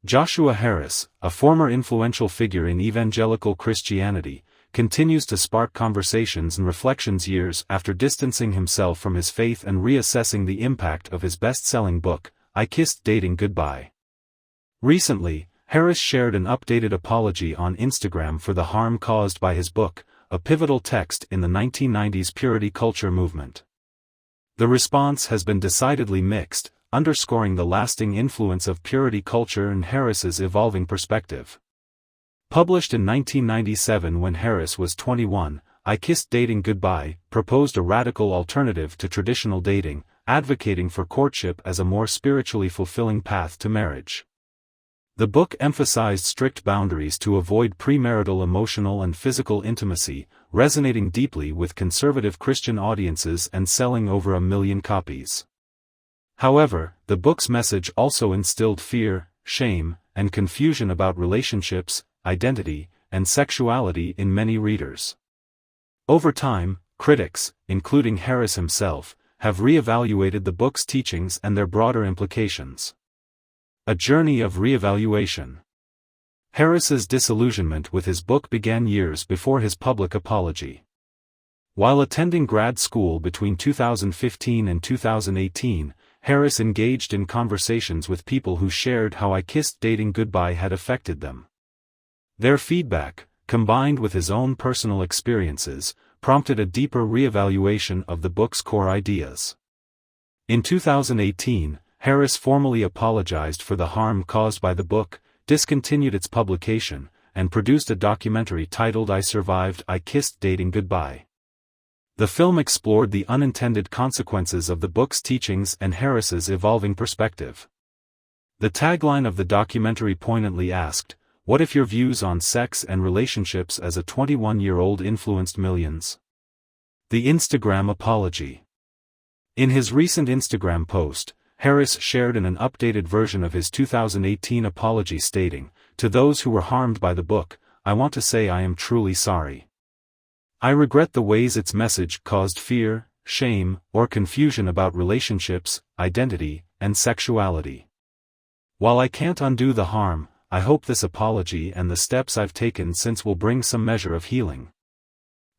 Joshua Harris, a former influential figure in evangelical Christianity, continues to spark conversations and reflections years after distancing himself from his faith and reassessing the impact of his best-selling book, I Kissed Dating Goodbye. Recently, Harris shared an updated apology on Instagram for the harm caused by his book, a pivotal text in the 1990s purity culture movement. The response has been decidedly mixed, underscoring the lasting influence of purity culture and Harris's evolving perspective. Published in 1997 when Harris was 21, I Kissed Dating Goodbye proposed a radical alternative to traditional dating, advocating for courtship as a more spiritually fulfilling path to marriage. The book emphasized strict boundaries to avoid premarital emotional and physical intimacy, resonating deeply with conservative Christian audiences and selling over 1 million copies. However, the book's message also instilled fear, shame, and confusion about relationships, identity, and sexuality in many readers. Over time, critics, including Harris himself, have re-evaluated the book's teachings and their broader implications. A journey of re-evaluation. Harris's disillusionment with his book began years before his public apology. While attending grad school between 2015 and 2018, Harris engaged in conversations with people who shared how I Kissed Dating Goodbye had affected them. Their feedback, combined with his own personal experiences, prompted a deeper re-evaluation of the book's core ideas. In 2018, Harris formally apologized for the harm caused by the book, discontinued its publication, and produced a documentary titled I Survived, I Kissed Dating Goodbye. The film explored the unintended consequences of the book's teachings and Harris's evolving perspective. The tagline of the documentary poignantly asked, "What if your views on sex and relationships as a 21-year-old influenced millions?" The Instagram apology. In his recent Instagram post, Harris shared an updated version of his 2018 apology stating, "To those who were harmed by the book, I want to say I am truly sorry. I regret the ways its message caused fear, shame, or confusion about relationships, identity, and sexuality. While I can't undo the harm, I hope this apology and the steps I've taken since will bring some measure of healing."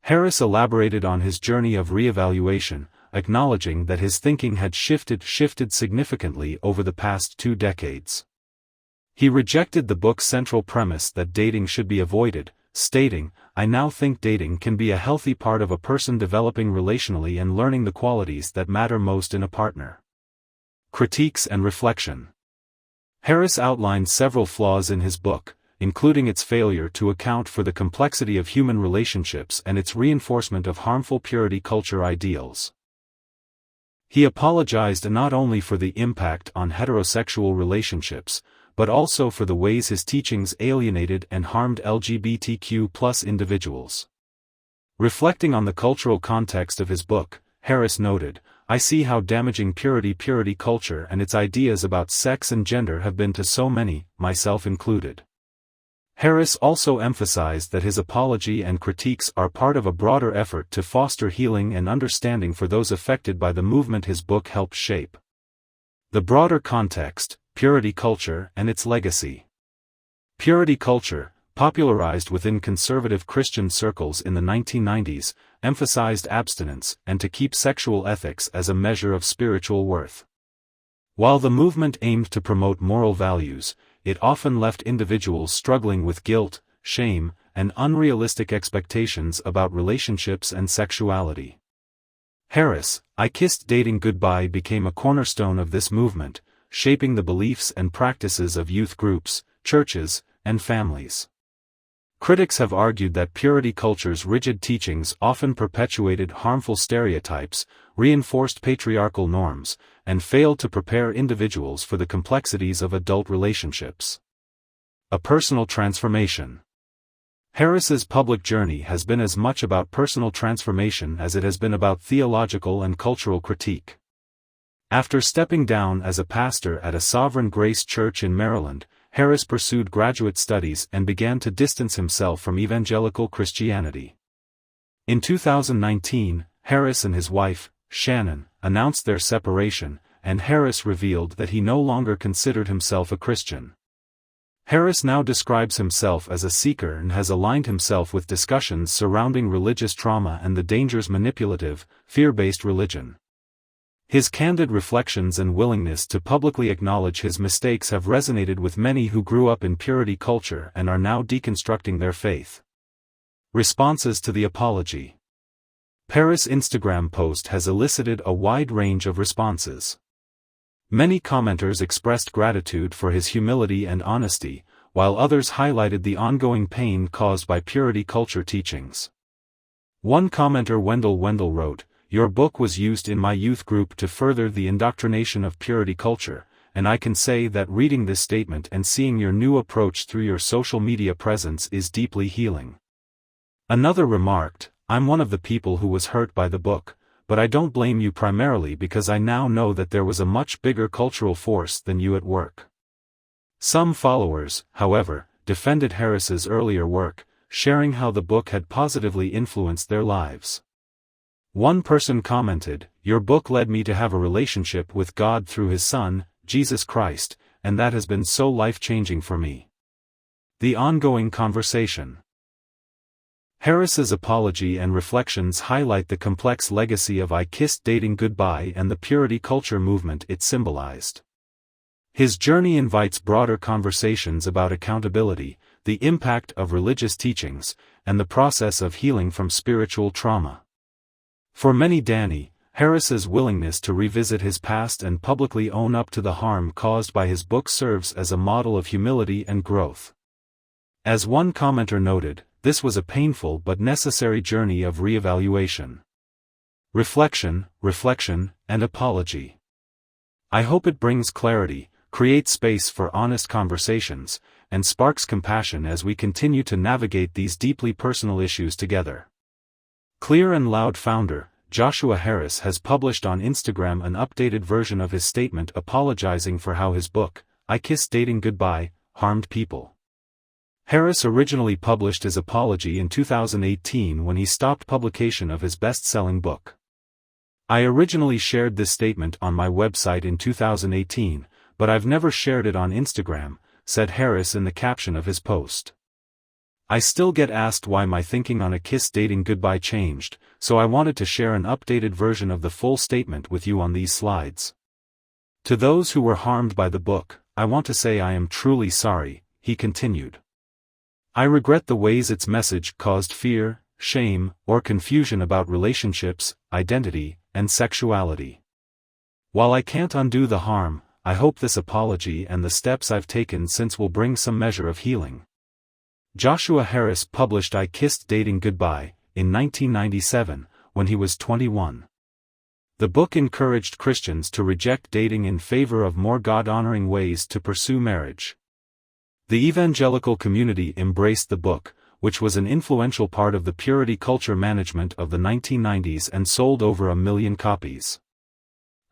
Harris elaborated on his journey of re-evaluation, acknowledging that his thinking had shifted significantly over the past 2 decades. He rejected the book's central premise that dating should be avoided, stating, "I now think dating can be a healthy part of a person developing relationally and learning the qualities that matter most in a partner." Critiques and reflection. Harris outlined several flaws in his book, including its failure to account for the complexity of human relationships and its reinforcement of harmful purity culture ideals. He apologized not only for the impact on heterosexual relationships, but also for the ways his teachings alienated and harmed LGBTQ+ individuals. Reflecting on the cultural context of his book, Harris noted, "I see how damaging purity culture and its ideas about sex and gender have been to so many, myself included." Harris also emphasized that his apology and critiques are part of a broader effort to foster healing and understanding for those affected by the movement his book helped shape. The broader context, purity culture and its legacy. Purity culture, popularized within conservative Christian circles in the 1990s, emphasized abstinence and to keep sexual ethics as a measure of spiritual worth. While the movement aimed to promote moral values, it often left individuals struggling with guilt, shame, and unrealistic expectations about relationships and sexuality. Harris, I Kissed Dating Goodbye became a cornerstone of this movement, shaping the beliefs and practices of youth groups, churches, and families. Critics have argued that purity culture's rigid teachings often perpetuated harmful stereotypes, reinforced patriarchal norms, and failed to prepare individuals for the complexities of adult relationships. A personal transformation. Harris's public journey has been as much about personal transformation as it has been about theological and cultural critique. After stepping down as a pastor at a Sovereign Grace Church in Maryland, Harris pursued graduate studies and began to distance himself from evangelical Christianity. In 2019, Harris and his wife, Shannon, announced their separation, and Harris revealed that he no longer considered himself a Christian. Harris now describes himself as a seeker and has aligned himself with discussions surrounding religious trauma and the dangers manipulative, fear-based religion. His candid reflections and willingness to publicly acknowledge his mistakes have resonated with many who grew up in purity culture and are now deconstructing their faith. Responses to the apology. Harris' Instagram post has elicited a wide range of responses. Many commenters expressed gratitude for his humility and honesty, while others highlighted the ongoing pain caused by purity culture teachings. One commenter Wendell wrote, "Your book was used in my youth group to further the indoctrination of purity culture, and I can say that reading this statement and seeing your new approach through your social media presence is deeply healing." Another remarked, "I'm one of the people who was hurt by the book, but I don't blame you primarily because I now know that there was a much bigger cultural force than you at work." Some followers, however, defended Harris's earlier work, sharing how the book had positively influenced their lives. One person commented, "Your book led me to have a relationship with God through His Son, Jesus Christ, and that has been so life-changing for me." The ongoing conversation. Harris's apology and reflections highlight the complex legacy of I Kissed Dating Goodbye and the purity culture movement it symbolized. His journey invites broader conversations about accountability, the impact of religious teachings, and the process of healing from spiritual trauma. For many Danny, Harris's willingness to revisit his past and publicly own up to the harm caused by his book serves as a model of humility and growth. As one commenter noted, this was a painful but necessary journey of reevaluation. Reflection, and apology. I hope it brings clarity, creates space for honest conversations, and sparks compassion as we continue to navigate these deeply personal issues together. Clear and Loud founder, Joshua Harris has published on Instagram an updated version of his statement apologizing for how his book, I Kissed Dating Goodbye, harmed people. Harris originally published his apology in 2018 when he stopped publication of his best-selling book. "I originally shared this statement on my website in 2018, but I've never shared it on Instagram," said Harris in the caption of his post. "I still get asked why my thinking on I Kissed Dating Goodbye changed, so I wanted to share an updated version of the full statement with you on these slides. To those who were harmed by the book, I want to say I am truly sorry," he continued. "I regret the ways its message caused fear, shame, or confusion about relationships, identity, and sexuality. While I can't undo the harm, I hope this apology and the steps I've taken since will bring some measure of healing." Joshua Harris published I Kissed Dating Goodbye in 1997, when he was 21. The book encouraged Christians to reject dating in favor of more God-honoring ways to pursue marriage. The evangelical community embraced the book, which was an influential part of the purity culture management of the 1990s and sold over 1 million copies.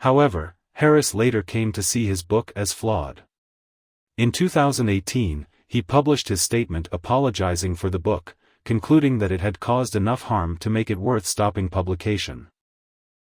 However, Harris later came to see his book as flawed. In 2018, he published his statement apologizing for the book, concluding that it had caused enough harm to make it worth stopping publication.